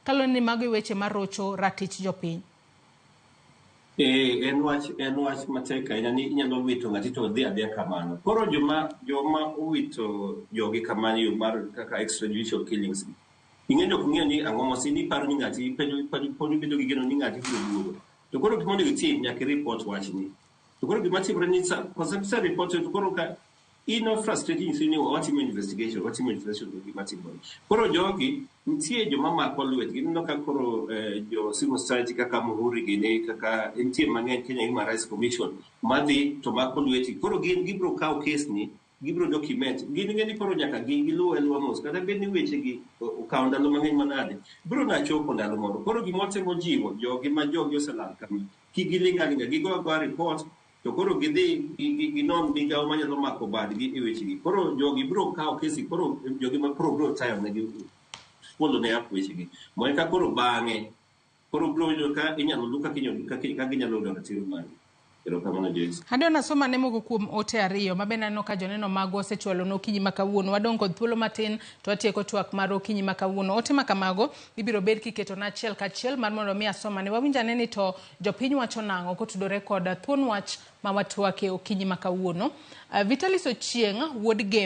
kaloni mago weche marocho ratich jopiny. En wach matek ahinya ni inyalo wito ng'ati to dhi adhiya kamano. Koro joma owito jogi kamano yo mar kaka extrajudicial killings. Ing'eyo ok ng'eyo ni ang'o mosini paro ni ng'ati poni bedo gi geno ni ng'ati biro duogo. To koro gimondo gitim nyaka report wachni. To koro gima timore ni sa report to koro ka frustrating ni watimo investigation gima timore. Koro jogi nitie joma mako lwetgi no ka koro jo civil society kaka Muhuri gine kaka nitie mang'eny Kenya Human Rights Commission madhi to mako lweti. Koro gibro kawo case ni gibro document ngeni koro nyaka giluwe mos kata bed ni weche gi okawo ndalo mang'eny manade biro na chopo ndalo moro. Koro gimotemo jiwo jogi ma jogi oselal kama kigilingalinga gigo report to koro gidhi ginon migawo manyalo mako badgi e wechegi. Koro jogi biro kawo kesi, koro jogi ma biro tayo negi follow ne up wechegi moe ka koro bang'e koro biro yudo ka inyalo luka ka ginyalo yudo ratiro mari. Adona soma ne mogo kuom ote ariyo mabena no ka joneno mago osechwalo no kinyi makawuono wadong kod thuolo matin to atieko twak maro kinyi makawuono. Ote makamago ibiro bed kiketo na achiel kachiel mar mondo mi asoma ne wawinjane ni to jopiny wacho nang'o kotudore kod thuon wach ma watwake okinyi makawuono. Vitalis Ochieng' wuod game